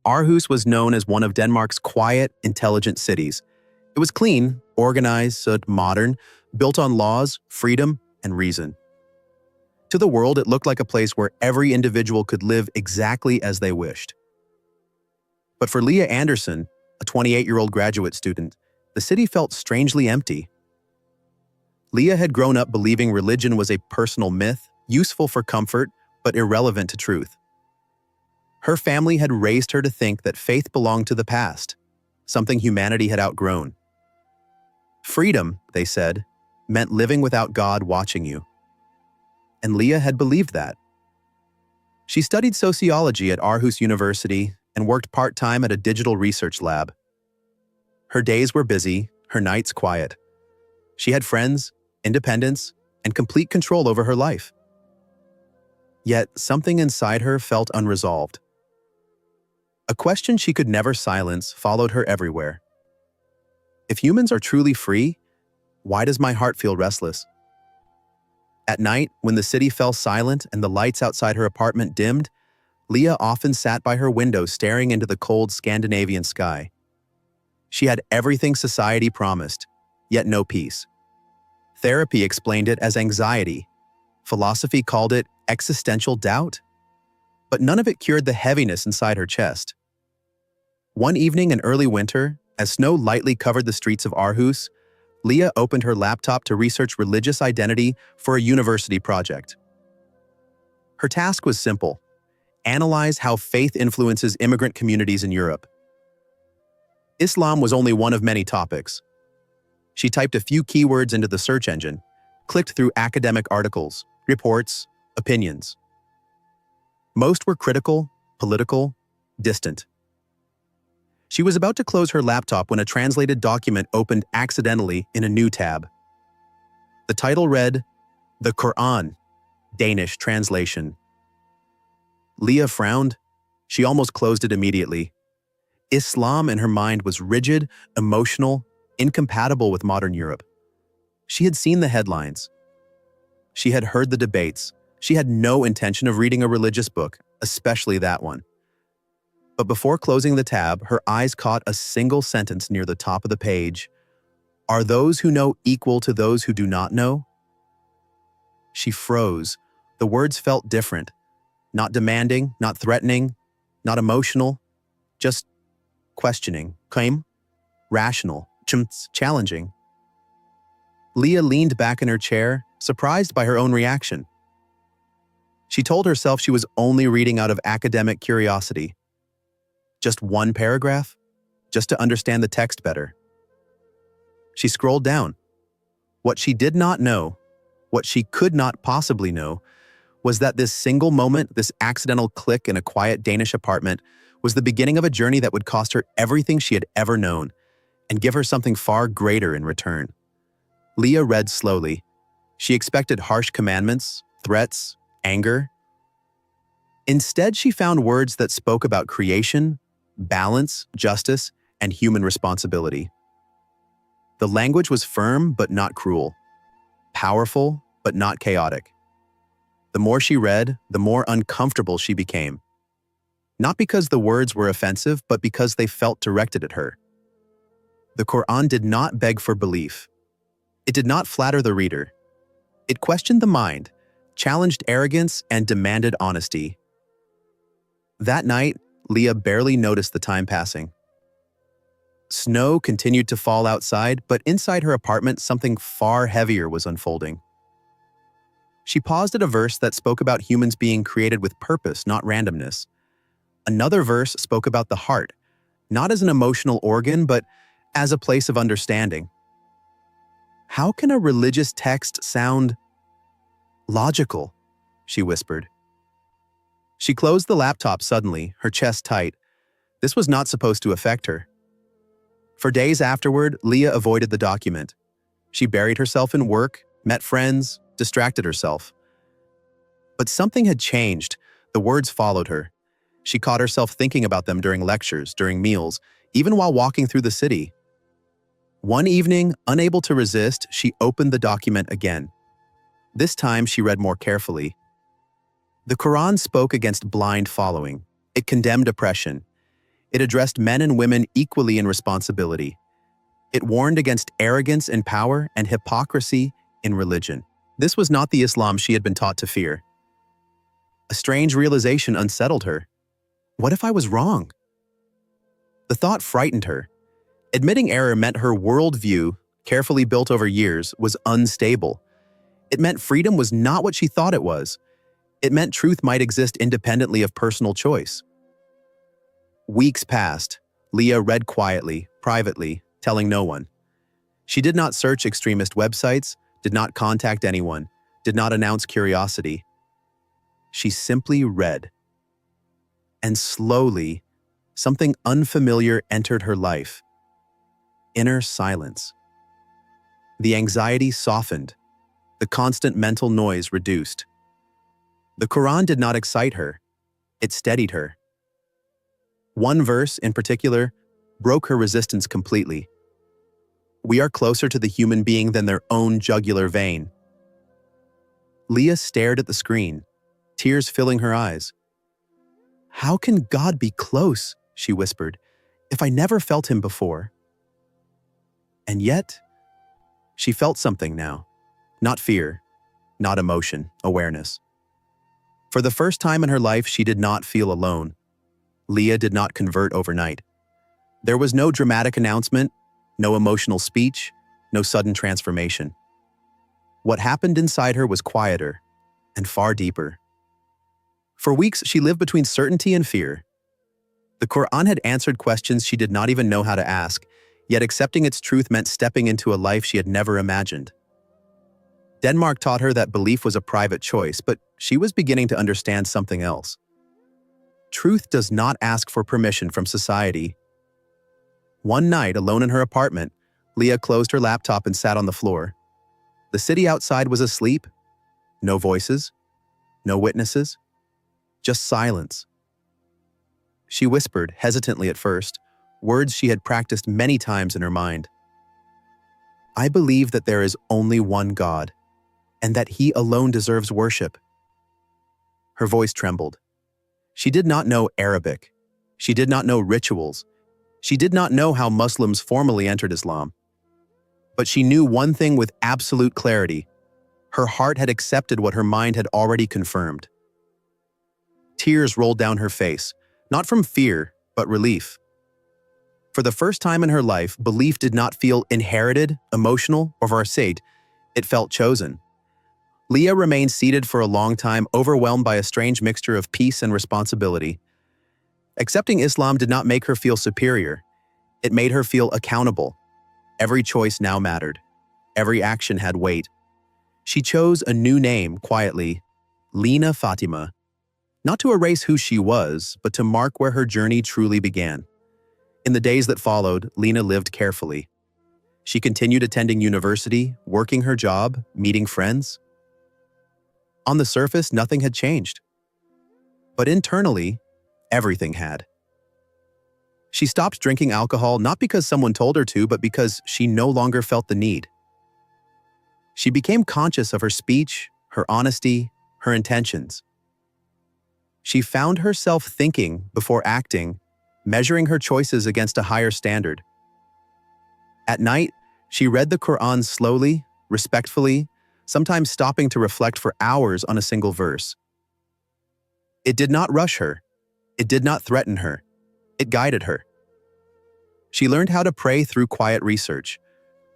Aarhus was known as one of Denmark's quiet, intelligent cities. It was clean, organized, modern, built on laws, freedom, and reason. To the world, it looked like a place where every individual could live exactly as they wished. But for Leah Anderson, a 28-year-old graduate student, the city felt strangely empty. Leah had grown up believing religion was a personal myth, useful for comfort, but irrelevant to truth. Her family had raised her to think that faith belonged to the past, something humanity had outgrown. Freedom, they said, meant living without God watching you. And Leah had believed that. She studied sociology at Aarhus University and worked part-time at a digital research lab. Her days were busy, her nights quiet. She had friends, independence, and complete control over her life. Yet something inside her felt unresolved. A question she could never silence followed her everywhere. If humans are truly free, why does my heart feel restless? At night, when the city fell silent and the lights outside her apartment dimmed, Leah often sat by her window staring into the cold Scandinavian sky. She had everything society promised, yet no peace. Therapy explained it as anxiety. Philosophy called it existential doubt. But none of it cured the heaviness inside her chest. One evening in early winter, as snow lightly covered the streets of Aarhus, Leah opened her laptop to research religious identity for a university project. Her task was simple: analyze how faith influences immigrant communities in Europe. Islam was only one of many topics. She typed a few keywords into the search engine, clicked through academic articles, reports, opinions. Most were critical, political, distant. She was about to close her laptop when a translated document opened accidentally in a new tab. The title read, "The Quran, Danish translation." Leah frowned. She almost closed it immediately. Islam in her mind was rigid, emotional, incompatible with modern Europe. She had seen the headlines. She had heard the debates. She had no intention of reading a religious book, especially that one. But before closing the tab, her eyes caught a single sentence near the top of the page. "Are those who know equal to those who do not know?" She froze. The words felt different. Not demanding, not threatening, not emotional, just questioning. Claim? Rational. Challenging. Leah leaned back in her chair, surprised by her own reaction. She told herself she was only reading out of academic curiosity. Just one paragraph? Just to understand the text better. She scrolled down. What she did not know, what she could not possibly know, was that this single moment, this accidental click in a quiet Danish apartment, was the beginning of a journey that would cost her everything she had ever known and give her something far greater in return. Leah read slowly. She expected harsh commandments, threats, anger. Instead, she found words that spoke about creation, balance, justice, and human responsibility. The language was firm but not cruel, powerful but not chaotic. The more she read, the more uncomfortable she became. Not because the words were offensive, but because they felt directed at her. The Quran did not beg for belief. It did not flatter the reader. It questioned the mind, challenged arrogance, and demanded honesty. That night, Leah barely noticed the time passing. Snow continued to fall outside, but inside her apartment, something far heavier was unfolding. She paused at a verse that spoke about humans being created with purpose, not randomness. Another verse spoke about the heart, not as an emotional organ, but as a place of understanding. How can a religious text sound logical? She whispered. She closed the laptop suddenly, her chest tight. This was not supposed to affect her. For days afterward, Leah avoided the document. She buried herself in work, met friends, distracted herself. But something had changed. The words followed her. She caught herself thinking about them during lectures, during meals, even while walking through the city. One evening, unable to resist, she opened the document again. This time, she read more carefully. The Quran spoke against blind following. It condemned oppression. It addressed men and women equally in responsibility. It warned against arrogance in power and hypocrisy in religion. This was not the Islam she had been taught to fear. A strange realization unsettled her. What if I was wrong? The thought frightened her. Admitting error meant her worldview, carefully built over years, was unstable. It meant freedom was not what she thought it was. It meant truth might exist independently of personal choice. Weeks passed. Leah read quietly, privately, telling no one. She did not search extremist websites, did not contact anyone, did not announce curiosity. She simply read. And slowly, something unfamiliar entered her life. Inner silence. The anxiety softened. The constant mental noise reduced. The Quran did not excite her. It steadied her. One verse, in particular, broke her resistance completely. We are closer to the human being than their own jugular vein. Leah stared at the screen, tears filling her eyes. How can God be close, she whispered, if I never felt him before? And yet, she felt something now. Not fear, not emotion, awareness. For the first time in her life, she did not feel alone. Leah did not convert overnight. There was no dramatic announcement, no emotional speech, no sudden transformation. What happened inside her was quieter and far deeper. For weeks, she lived between certainty and fear. The Quran had answered questions she did not even know how to ask, yet accepting its truth meant stepping into a life she had never imagined. Denmark taught her that belief was a private choice, but she was beginning to understand something else. Truth does not ask for permission from society. One night, alone in her apartment, Leah closed her laptop and sat on the floor. The city outside was asleep. No voices, no witnesses, just silence. She whispered, hesitantly at first, words she had practiced many times in her mind. I believe that there is only one God, and that He alone deserves worship. Her voice trembled. She did not know Arabic. She did not know rituals. She did not know how Muslims formally entered Islam. But she knew one thing with absolute clarity. Her heart had accepted what her mind had already confirmed. Tears rolled down her face, not from fear, but relief. For the first time in her life, belief did not feel inherited, emotional, or farsate. It felt chosen. Leah remained seated for a long time, overwhelmed by a strange mixture of peace and responsibility. Accepting Islam did not make her feel superior. It made her feel accountable. Every choice now mattered. Every action had weight. She chose a new name, quietly, Lina Fatima, not to erase who she was, but to mark where her journey truly began. In the days that followed, Lina lived carefully. She continued attending university, working her job, meeting friends. On the surface, nothing had changed. But internally, everything had. She stopped drinking alcohol not because someone told her to, but because she no longer felt the need. She became conscious of her speech, her honesty, her intentions. She found herself thinking before acting, measuring her choices against a higher standard. At night, she read the Quran slowly, respectfully, sometimes stopping to reflect for hours on a single verse. It did not rush her. It did not threaten her. It guided her. She learned how to pray through quiet research.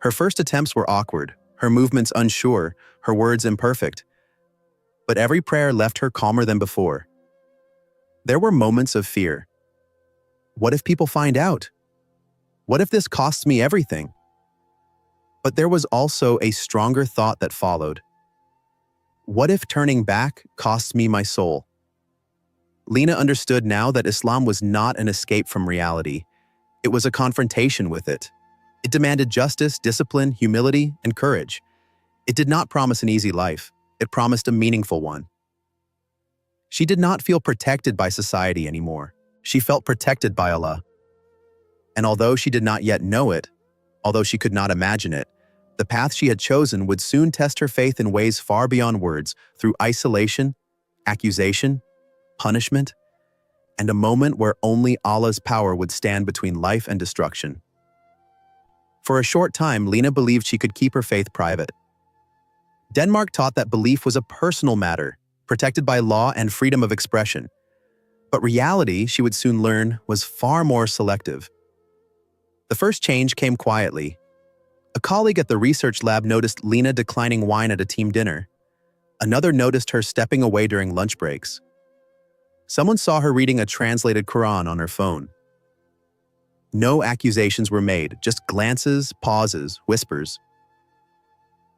Her first attempts were awkward, her movements unsure, her words imperfect. But every prayer left her calmer than before. There were moments of fear. What if people find out? What if this costs me everything? But there was also a stronger thought that followed. What if turning back costs me my soul? Lina understood now that Islam was not an escape from reality. It was a confrontation with it. It demanded justice, discipline, humility, and courage. It did not promise an easy life. It promised a meaningful one. She did not feel protected by society anymore. She felt protected by Allah. And although she did not yet know it, although she could not imagine it, the path she had chosen would soon test her faith in ways far beyond words, through isolation, accusation, punishment, and a moment where only Allah's power would stand between life and destruction. For a short time, Lena believed she could keep her faith private. Denmark taught that belief was a personal matter, protected by law and freedom of expression. But reality, she would soon learn, was far more selective. The first change came quietly. A colleague at the research lab noticed Lena declining wine at a team dinner. Another noticed her stepping away during lunch breaks. Someone saw her reading a translated Quran on her phone. No accusations were made, just glances, pauses, whispers.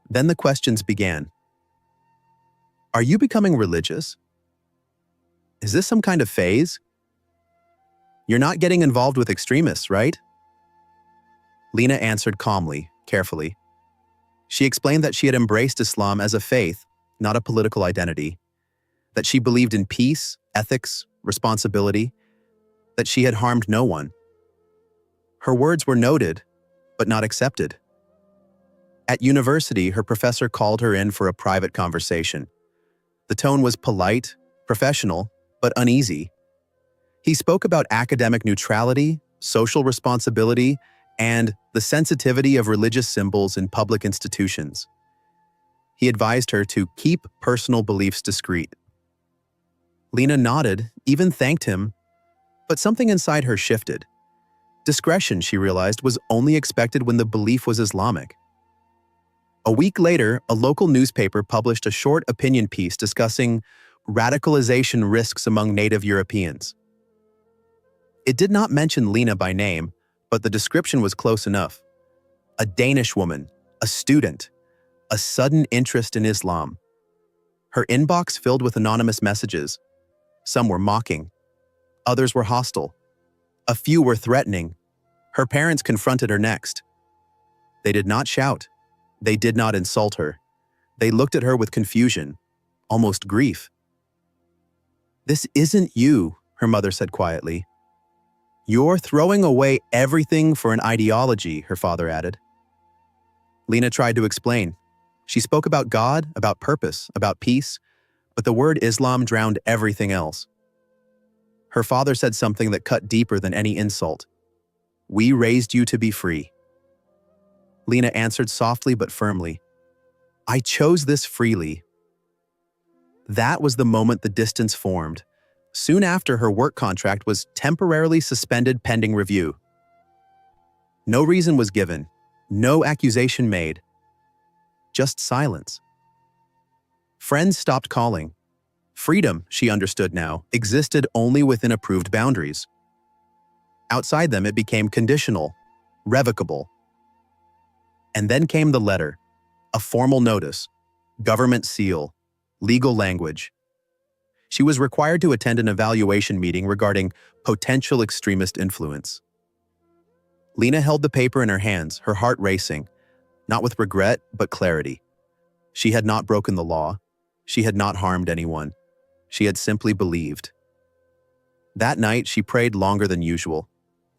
Then the questions began. Are you becoming religious? Is this some kind of phase? You're not getting involved with extremists, right? Lena answered calmly, carefully. She explained that she had embraced Islam as a faith, not a political identity, that she believed in peace, ethics, responsibility, that she had harmed no one. Her words were noted, but not accepted. At university, her professor called her in for a private conversation. The tone was polite, professional, but uneasy. He spoke about academic neutrality, social responsibility, and the sensitivity of religious symbols in public institutions. He advised her to keep personal beliefs discreet. Lena nodded, even thanked him, but something inside her shifted. Discretion, she realized, was only expected when the belief was Islamic. A week later, a local newspaper published a short opinion piece discussing radicalization risks among native Europeans. It did not mention Lena by name, but the description was close enough. A Danish woman, a student, a sudden interest in Islam. Her inbox filled with anonymous messages. Some were mocking. Others were hostile. A few were threatening. Her parents confronted her next. They did not shout. They did not insult her. They looked at her with confusion, almost grief. "This isn't you," her mother said quietly. "You're throwing away everything for an ideology," her father added. Lena tried to explain. She spoke about God, about purpose, about peace, but the word Islam drowned everything else. Her father said something that cut deeper than any insult. "We raised you to be free." Lena answered softly but firmly, "I chose this freely." That was the moment the distance formed. Soon after, her work contract was temporarily suspended pending review. No reason was given, no accusation made, just silence. Friends stopped calling. Freedom, she understood now, existed only within approved boundaries. Outside them, it became conditional, revocable. And then came the letter, a formal notice, government seal, legal language. She was required to attend an evaluation meeting regarding potential extremist influence. Lena held the paper in her hands, her heart racing, not with regret, but clarity. She had not broken the law. She had not harmed anyone. She had simply believed. That night, she prayed longer than usual,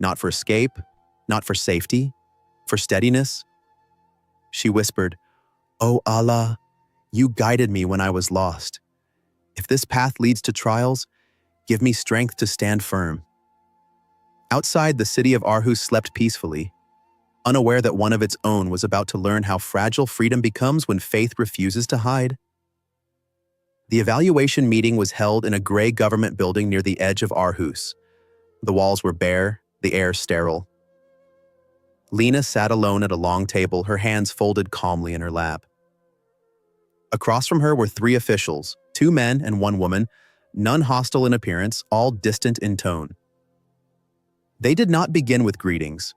not for escape, not for safety, for steadiness. She whispered, "Oh Allah, you guided me when I was lost. If this path leads to trials, give me strength to stand firm." Outside, the city of Aarhus slept peacefully, unaware that one of its own was about to learn how fragile freedom becomes when faith refuses to hide. The evaluation meeting was held in a gray government building near the edge of Aarhus. The walls were bare, the air sterile. Lena sat alone at a long table, her hands folded calmly in her lap. Across from her were three officials, 2 men and 1 woman, none hostile in appearance, all distant in tone. They did not begin with greetings.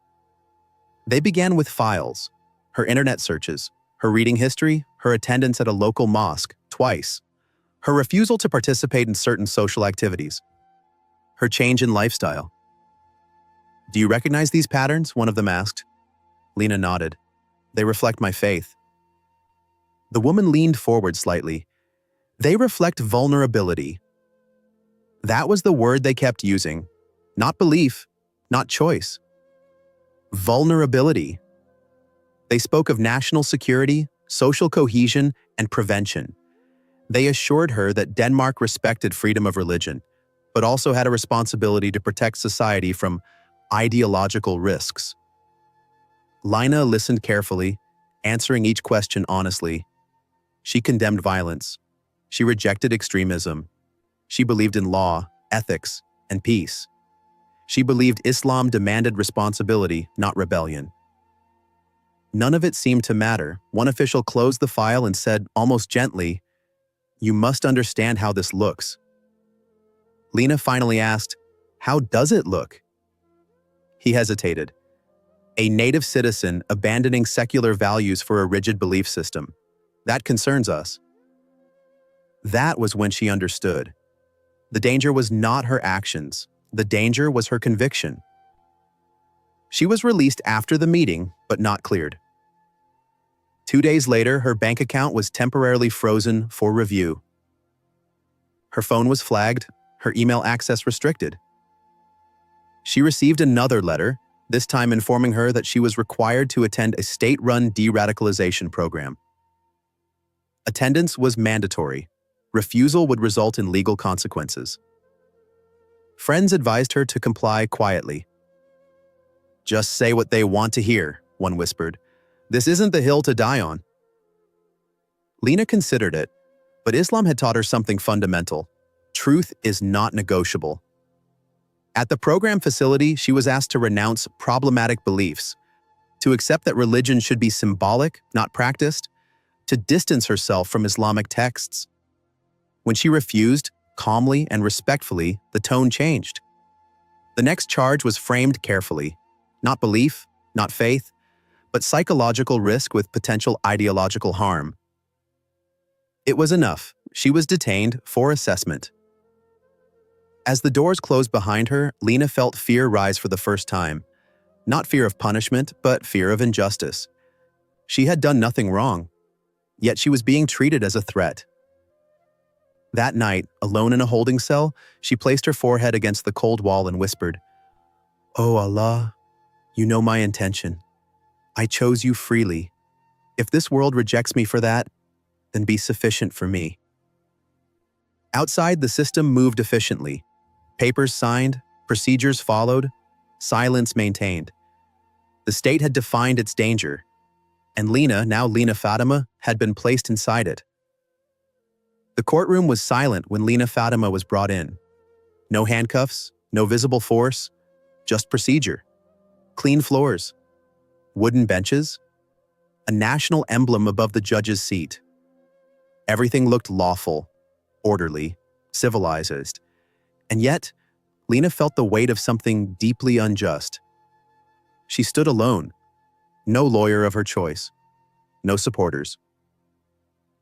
They began with files, her internet searches, her reading history, her attendance at a local mosque, twice, her refusal to participate in certain social activities, her change in lifestyle. "Do you recognize these patterns?" one of them asked. Lena nodded. "They reflect my faith." The woman leaned forward slightly. "They reflect vulnerability." That was the word they kept using. Not belief, not choice. Vulnerability. They spoke of national security, social cohesion, and prevention. They assured her that Denmark respected freedom of religion, but also had a responsibility to protect society from ideological risks. Lina listened carefully, answering each question honestly. She condemned violence. She rejected extremism. She believed in law, ethics, and peace. She believed Islam demanded responsibility, not rebellion. None of it seemed to matter. One official closed the file and said, almost gently, "You must understand how this looks." Lina finally asked, "How does it look?" He hesitated. "A native citizen abandoning secular values for a rigid belief system. That concerns us." That was when she understood. The danger was not her actions. The danger was her conviction. She was released after the meeting, but not cleared. 2 days later, her bank account was temporarily frozen for review. Her phone was flagged, her email access restricted. She received another letter, this time informing her that she was required to attend a state-run de-radicalization program. Attendance was mandatory. Refusal would result in legal consequences. Friends advised her to comply quietly. "Just say what they want to hear," one whispered. "This isn't the hill to die on." Lina considered it, but Islam had taught her something fundamental. Truth is not negotiable. At the program facility, she was asked to renounce problematic beliefs, to accept that religion should be symbolic, not practiced, to distance herself from Islamic texts. When she refused, calmly and respectfully, the tone changed. The next charge was framed carefully. Not belief, not faith, but psychological risk with potential ideological harm. It was enough. She was detained for assessment. As the doors closed behind her, Lina felt fear rise for the first time. Not fear of punishment, but fear of injustice. She had done nothing wrong, yet she was being treated as a threat. That night, alone in a holding cell, she placed her forehead against the cold wall and whispered, "Oh Allah, you know my intention. I chose you freely. If this world rejects me for that, then be sufficient for me." Outside, the system moved efficiently. Papers signed, procedures followed, silence maintained. The state had defined its danger, and Lina, now Lina Fatima, had been placed inside it. The courtroom was silent when Lina Fatima was brought in. No handcuffs, no visible force, just procedure. Clean floors, wooden benches, a national emblem above the judge's seat. Everything looked lawful, orderly, civilized. And yet, Lina felt the weight of something deeply unjust. She stood alone, no lawyer of her choice, no supporters.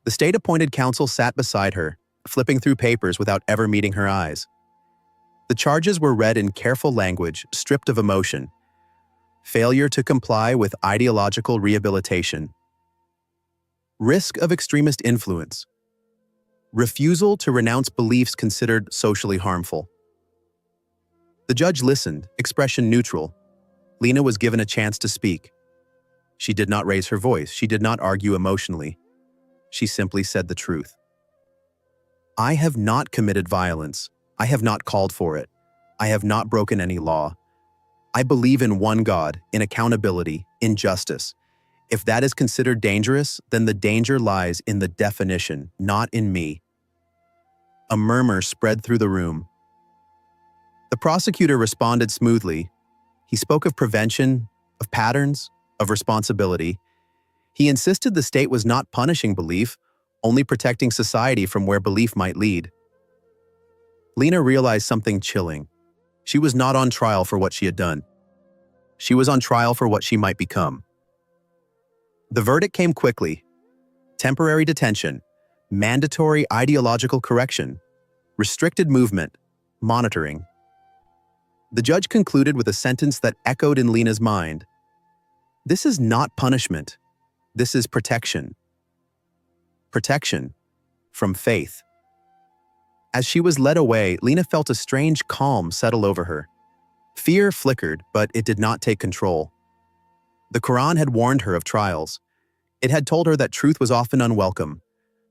The state-appointed counsel sat beside her, flipping through papers without ever meeting her eyes. The charges were read in careful language, stripped of emotion. Failure to comply with ideological rehabilitation. Risk of extremist influence. Refusal to renounce beliefs considered socially harmful. The judge listened, expression neutral. Lina was given a chance to speak. She did not raise her voice. She did not argue emotionally. She simply said the truth. "I have not committed violence. I have not called for it. I have not broken any law. I believe in one God, in accountability, in justice. If that is considered dangerous, then the danger lies in the definition, not in me." A murmur spread through the room. The prosecutor responded smoothly. He spoke of prevention, of patterns, of responsibility. He insisted the state was not punishing belief, only protecting society from where belief might lead. Lina realized something chilling. She was not on trial for what she had done. She was on trial for what she might become. The verdict came quickly. Temporary detention, mandatory ideological correction, restricted movement, monitoring. The judge concluded with a sentence that echoed in Lina's mind. This is not punishment. This is protection. Protection from faith. As she was led away, Lina felt a strange calm settle over her. Fear flickered, but it did not take control. The Quran had warned her of trials. It had told her that truth was often unwelcome,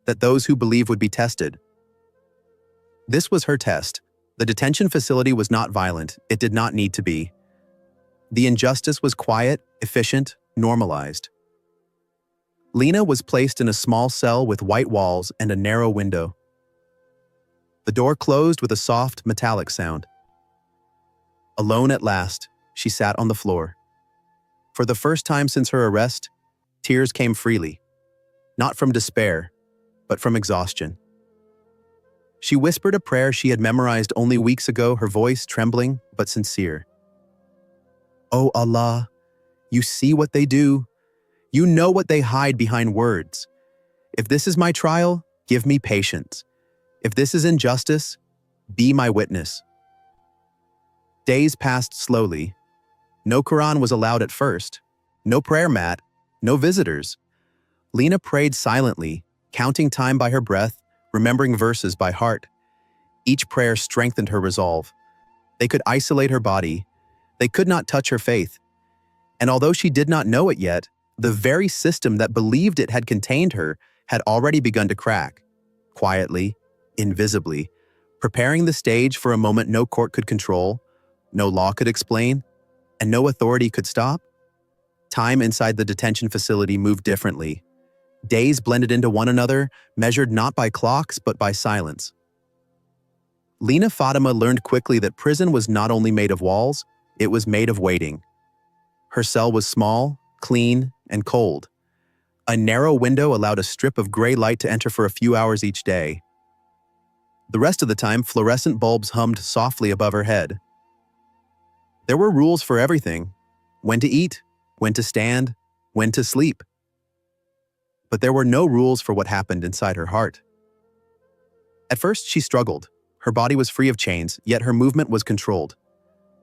that those who believe would be tested. This was her test, The detention facility was not violent. It did not need to be. The injustice was quiet, efficient, normalized. Lena was placed in a small cell with white walls and a narrow window. The door closed with a soft, metallic sound. Alone at last, she sat on the floor. For the first time since her arrest, tears came freely, not from despair, but from exhaustion. She whispered a prayer she had memorized only weeks ago, her voice trembling but sincere. "Oh Allah, you see what they do. You know what they hide behind words. If this is my trial, give me patience. If this is injustice, be my witness." Days passed slowly. No Quran was allowed at first. No prayer mat. No visitors. Lena prayed silently, counting time by her breath, remembering verses by heart. Each prayer strengthened her resolve. They could isolate her body. They could not touch her faith. And although she did not know it yet, the very system that believed it had contained her had already begun to crack, quietly, invisibly, preparing the stage for a moment no court could control, no law could explain, and no authority could stop. Time inside the detention facility moved differently. Days blended into one another, measured not by clocks but by silence. Lena Fatima learned quickly that prison was not only made of walls, it was made of waiting. Her cell was small, clean, and cold. A narrow window allowed a strip of gray light to enter for a few hours each day. The rest of the time, fluorescent bulbs hummed softly above her head. There were rules for everything: when to eat, when to stand, when to sleep. But there were no rules for what happened inside her heart. At first, she struggled. Her body was free of chains, yet her movement was controlled.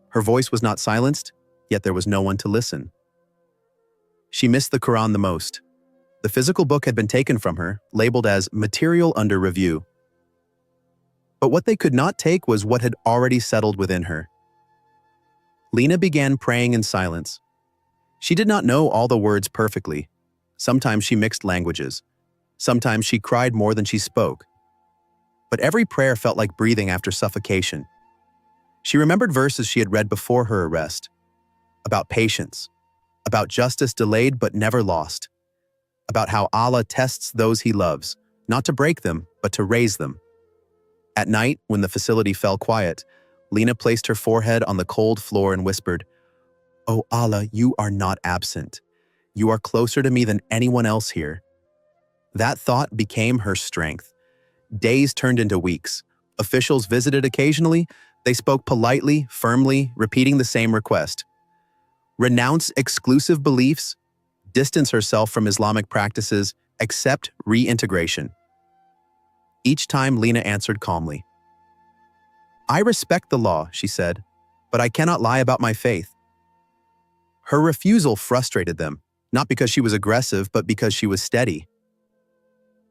Her voice was not silenced, yet there was no one to listen. She missed the Quran the most. The physical book had been taken from her, labeled as material under review. But what they could not take was what had already settled within her. Lena began praying in silence. She did not know all the words perfectly. Sometimes she mixed languages. Sometimes she cried more than she spoke. But every prayer felt like breathing after suffocation. She remembered verses she had read before her arrest, about patience, about justice delayed but never lost, about how Allah tests those He loves, not to break them, but to raise them. At night, when the facility fell quiet, Lena placed her forehead on the cold floor and whispered, "Oh Allah, you are not absent. You are closer to me than anyone else here." That thought became her strength. Days turned into weeks. Officials visited occasionally. They spoke politely, firmly, repeating the same request: renounce exclusive beliefs, distance herself from Islamic practices, accept reintegration. Each time Lena answered calmly. "I respect the law," she said, "but I cannot lie about my faith." Her refusal frustrated them, not because she was aggressive, but because she was steady.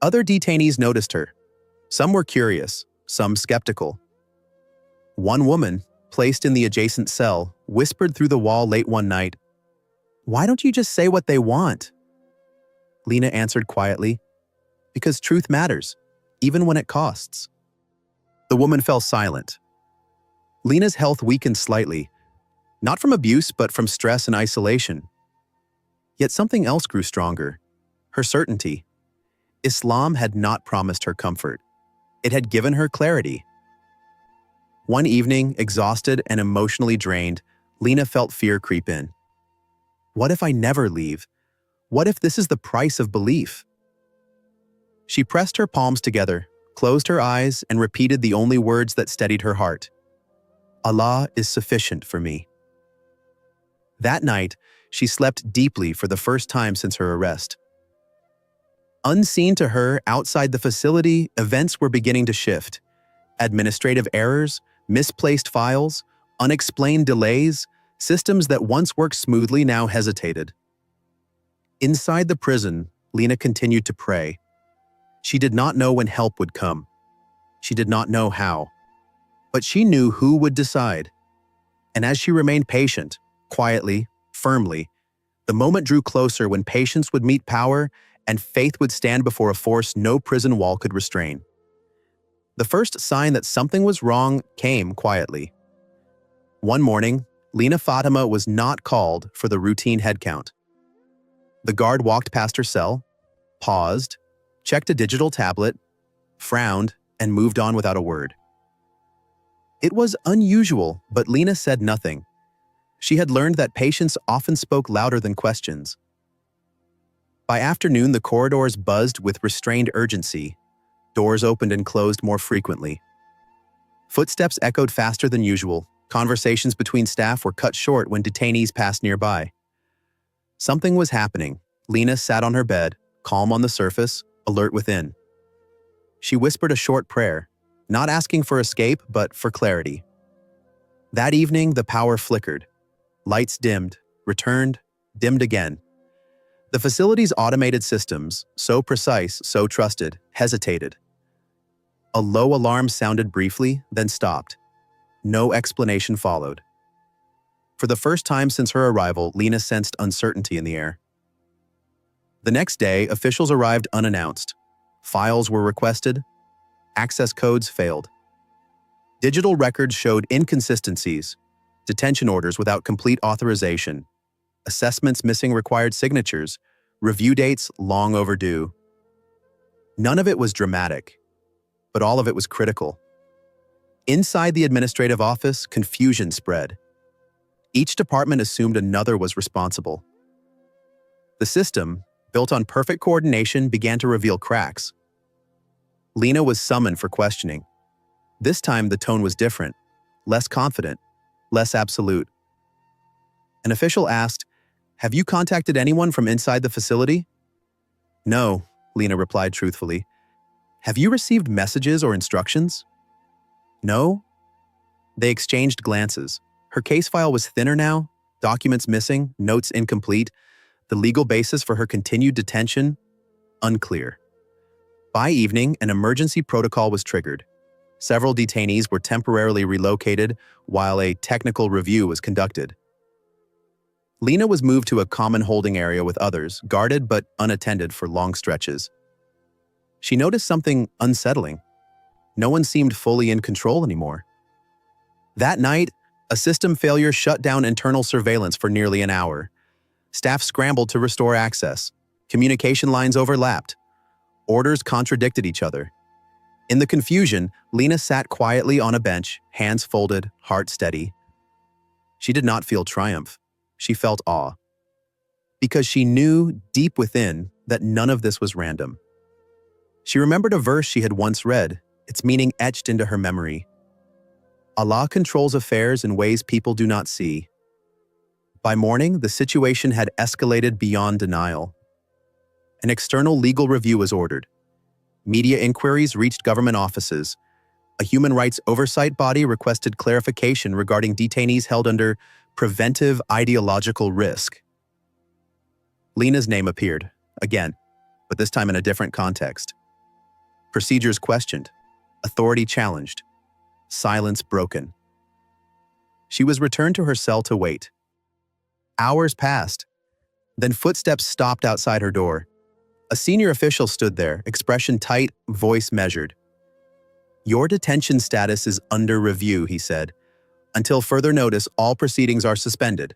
Other detainees noticed her. Some were curious, some skeptical. One woman, placed in the adjacent cell, whispered through the wall late one night, "Why don't you just say what they want?" Lena answered quietly, "Because truth matters, even when it costs." The woman fell silent. Lena's health weakened slightly, not from abuse but from stress and isolation. Yet something else grew stronger: her certainty. Islam had not promised her comfort. It had given her clarity. One evening, exhausted and emotionally drained, Lena felt fear creep in. What if I never leave? What if this is the price of belief? She pressed her palms together, closed her eyes, and repeated the only words that steadied her heart: Allah is sufficient for me. That night, she slept deeply for the first time since her arrest. Unseen to her, outside the facility, events were beginning to shift. Administrative errors, misplaced files, unexplained delays, systems that once worked smoothly now hesitated. Inside the prison, Lena continued to pray. She did not know when help would come. She did not know how. But she knew who would decide. And as she remained patient, quietly, firmly, the moment drew closer when patience would meet power and faith would stand before a force no prison wall could restrain. The first sign that something was wrong came quietly. One morning, Lina Fatima was not called for the routine head count. The guard walked past her cell, paused, checked a digital tablet, frowned, and moved on without a word. It was unusual, but Lina said nothing. She had learned that patients often spoke louder than questions. By afternoon, the corridors buzzed with restrained urgency. Doors opened and closed more frequently. Footsteps echoed faster than usual. Conversations between staff were cut short when detainees passed nearby. Something was happening. Lina sat on her bed, calm on the surface, alert within. She whispered a short prayer, not asking for escape, but for clarity. That evening, the power flickered. Lights dimmed, returned, dimmed again. The facility's automated systems, so precise, so trusted, hesitated. A low alarm sounded briefly, then stopped. No explanation followed. For the first time since her arrival, Lina sensed uncertainty in the air. The next day, officials arrived unannounced. Files were requested. Access codes failed. Digital records showed inconsistencies, detention orders without complete authorization, assessments missing required signatures, review dates long overdue. None of it was dramatic, but all of it was critical. Inside the administrative office, confusion spread. Each department assumed another was responsible. The system, built on perfect coordination, began to reveal cracks. Lina was summoned for questioning. This time, the tone was different, less confident, less absolute. An official asked, "Have you contacted anyone from inside the facility?" "No," Lina replied truthfully. "Have you received messages or instructions?" "No." They exchanged glances. Her case file was thinner now, documents missing, notes incomplete. The legal basis for her continued detention? Unclear. By evening, an emergency protocol was triggered. Several detainees were temporarily relocated while a technical review was conducted. Lina was moved to a common holding area with others, guarded but unattended for long stretches. She noticed something unsettling. No one seemed fully in control anymore. That night, a system failure shut down internal surveillance for nearly an hour. Staff scrambled to restore access. Communication lines overlapped. Orders contradicted each other. In the confusion, Lina sat quietly on a bench, hands folded, heart steady. She did not feel triumph. She felt awe. Because she knew deep within that none of this was random. She remembered a verse she had once read, its meaning etched into her memory. Allah controls affairs in ways people do not see. By morning, the situation had escalated beyond denial. An external legal review was ordered. Media inquiries reached government offices. A human rights oversight body requested clarification regarding detainees held under preventive ideological risk. Lina's name appeared, again, but this time in a different context. Procedures questioned, authority challenged, silence broken. She was returned to her cell to wait. Hours passed. Then footsteps stopped outside her door. A senior official stood there, expression tight, voice measured. "Your detention status is under review," he said. "Until further notice, all proceedings are suspended."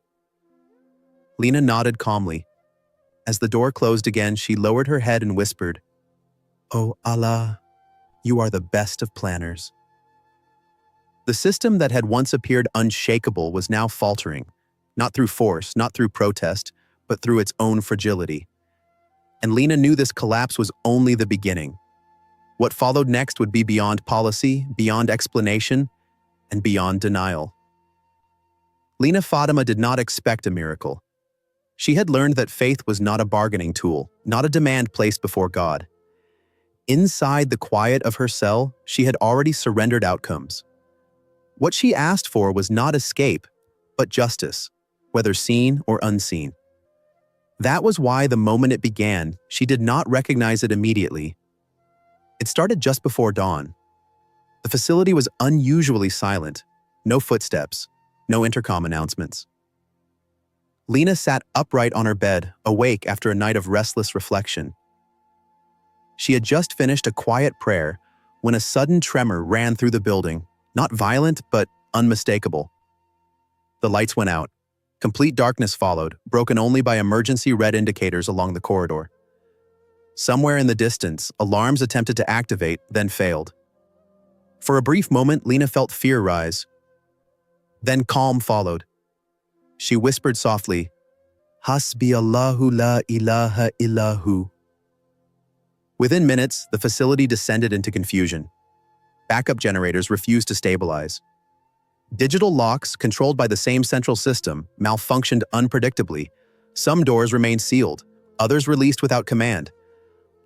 Lina nodded calmly. As the door closed again, she lowered her head and whispered, "Oh Allah, you are the best of planners." The system that had once appeared unshakable was now faltering, not through force, not through protest, but through its own fragility. And Lina knew this collapse was only the beginning. What followed next would be beyond policy, beyond explanation, and beyond denial. Lina Fatima did not expect a miracle. She had learned that faith was not a bargaining tool, not a demand placed before God. Inside the quiet of her cell, she had already surrendered outcomes. What she asked for was not escape, but justice, whether seen or unseen. That was why the moment it began, she did not recognize it immediately. It started just before dawn. The facility was unusually silent, no footsteps, no intercom announcements. Lina sat upright on her bed, awake after a night of restless reflection. She had just finished a quiet prayer when a sudden tremor ran through the building, not violent, but unmistakable. The lights went out. Complete darkness followed, broken only by emergency red indicators along the corridor. Somewhere in the distance, alarms attempted to activate, then failed. For a brief moment, Lena felt fear rise. Then calm followed. She whispered softly, "Hasbi Allahu la ilaha illahu." Within minutes, the facility descended into confusion. Backup generators refused to stabilize. Digital locks, controlled by the same central system, malfunctioned unpredictably. Some doors remained sealed, others released without command.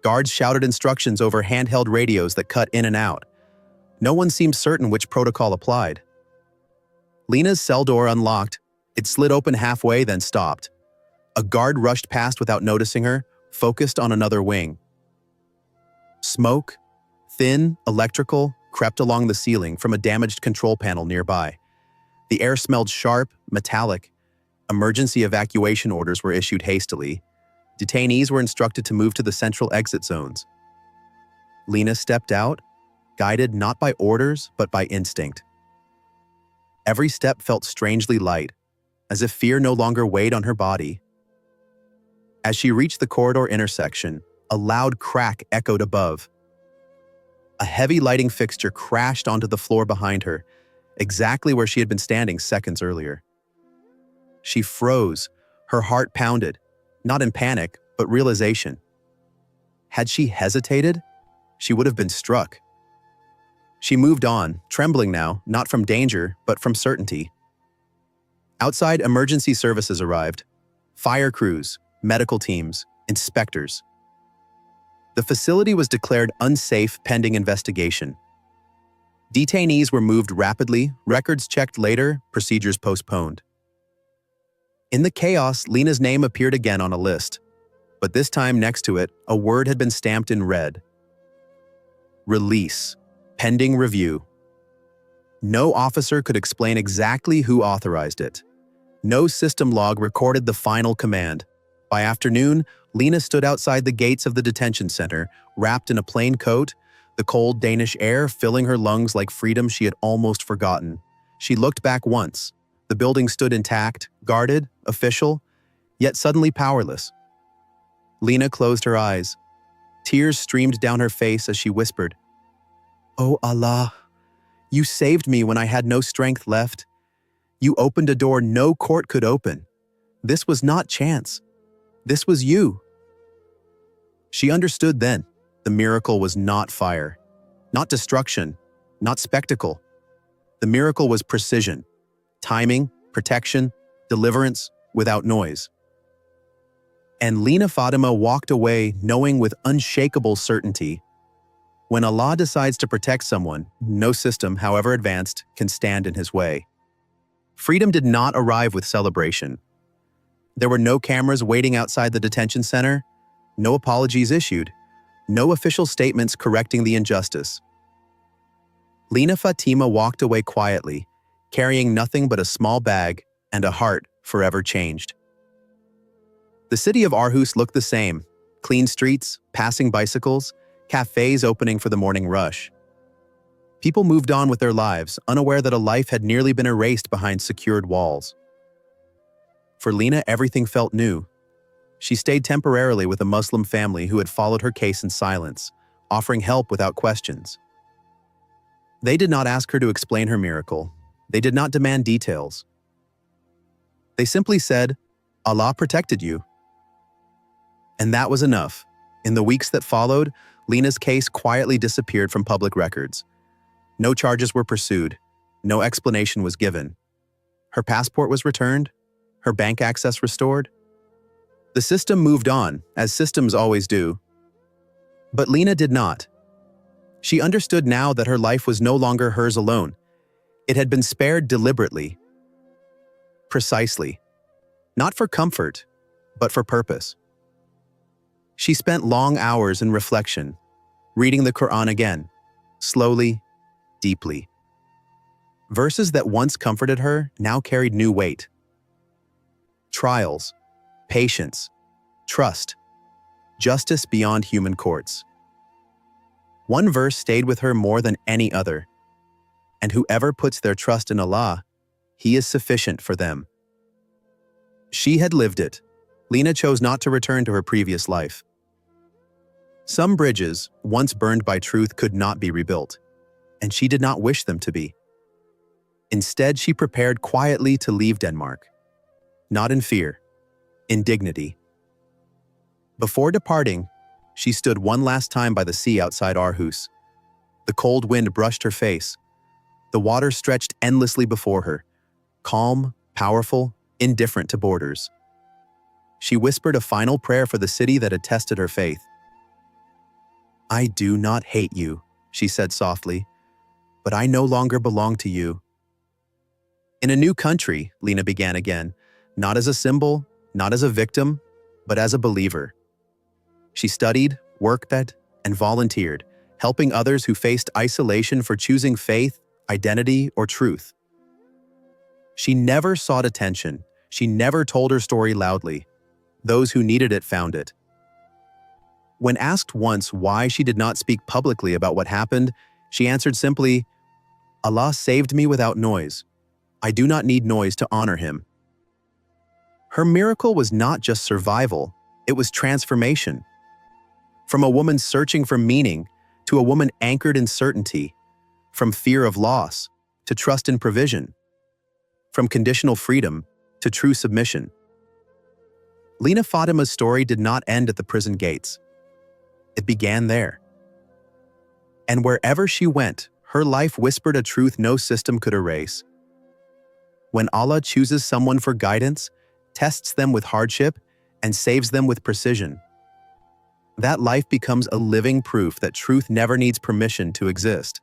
Guards shouted instructions over handheld radios that cut in and out. No one seemed certain which protocol applied. Lena's cell door unlocked. It slid open halfway, then stopped. A guard rushed past without noticing her, focused on another wing. Smoke, thin, electrical, crept along the ceiling from a damaged control panel nearby. The air smelled sharp, metallic. Emergency evacuation orders were issued hastily. Detainees were instructed to move to the central exit zones. Lena stepped out, guided not by orders, but by instinct. Every step felt strangely light, as if fear no longer weighed on her body. As she reached the corridor intersection, a loud crack echoed above. A heavy lighting fixture crashed onto the floor behind her, exactly where she had been standing seconds earlier. She froze, her heart pounded, not in panic, but realization. Had she hesitated, she would have been struck. She moved on, trembling now, not from danger, but from certainty. Outside, emergency services arrived. Fire crews, medical teams, inspectors. The facility was declared unsafe pending investigation. Detainees were moved rapidly, records checked later, procedures postponed. In the chaos, Lena's name appeared again on a list, but this time next to it, a word had been stamped in red. Release, pending review. No officer could explain exactly who authorized it. No system log recorded the final command. By afternoon, Lena stood outside the gates of the detention center, wrapped in a plain coat, the cold Danish air filling her lungs like freedom she had almost forgotten. She looked back once. The building stood intact, guarded, official, yet suddenly powerless. Lena closed her eyes. Tears streamed down her face as she whispered, "Oh Allah, you saved me when I had no strength left. You opened a door no court could open. This was not chance. This was you." She understood then. The miracle was not fire, not destruction, not spectacle. The miracle was precision, timing, protection, deliverance without noise. And Lena Fatima walked away knowing with unshakable certainty, when Allah decides to protect someone, no system, however advanced, can stand in his way. Freedom did not arrive with celebration. There were no cameras waiting outside the detention center, no apologies issued, no official statements correcting the injustice. Lena Fatima walked away quietly, carrying nothing but a small bag and a heart forever changed. The city of Aarhus looked the same: clean streets, passing bicycles, cafes opening for the morning rush. People moved on with their lives, unaware that a life had nearly been erased behind secured walls. For Lena, everything felt new. She stayed temporarily with a Muslim family who had followed her case in silence, offering help without questions. They did not ask her to explain her miracle. They did not demand details. They simply said, "Allah protected you." And that was enough. In the weeks that followed, Lena's case quietly disappeared from public records. No charges were pursued. No explanation was given. Her passport was returned. Her bank access restored. The system moved on, as systems always do. But Lena did not. She understood now that her life was no longer hers alone. It had been spared deliberately. Precisely. Not for comfort, but for purpose. She spent long hours in reflection, reading the Quran again, slowly, deeply. Verses that once comforted her now carried new weight. Trials, patience, trust, justice beyond human courts. One verse stayed with her more than any other. And whoever puts their trust in Allah, He is sufficient for them. She had lived it. Lena chose not to return to her previous life. Some bridges, once burned by truth, could not be rebuilt, and she did not wish them to be. Instead, she prepared quietly to leave Denmark. Not in fear, in dignity. Before departing, she stood one last time by the sea outside Aarhus. The cold wind brushed her face. The water stretched endlessly before her, calm, powerful, indifferent to borders. She whispered a final prayer for the city that had tested her faith. "I do not hate you," she said softly, "but I no longer belong to you." In a new country, Lena began again, not as a symbol, not as a victim, but as a believer. She studied, worked at, and volunteered, helping others who faced isolation for choosing faith, identity, or truth. She never sought attention. She never told her story loudly. Those who needed it found it. When asked once why she did not speak publicly about what happened, she answered simply, "Allah saved me without noise. I do not need noise to honor Him." Her miracle was not just survival, it was transformation. From a woman searching for meaning to a woman anchored in certainty, from fear of loss to trust in provision, from conditional freedom to true submission. Lena Fatima's story did not end at the prison gates. It began there. And wherever she went, her life whispered a truth no system could erase. When Allah chooses someone for guidance, tests them with hardship, and saves them with precision, that life becomes a living proof that truth never needs permission to exist.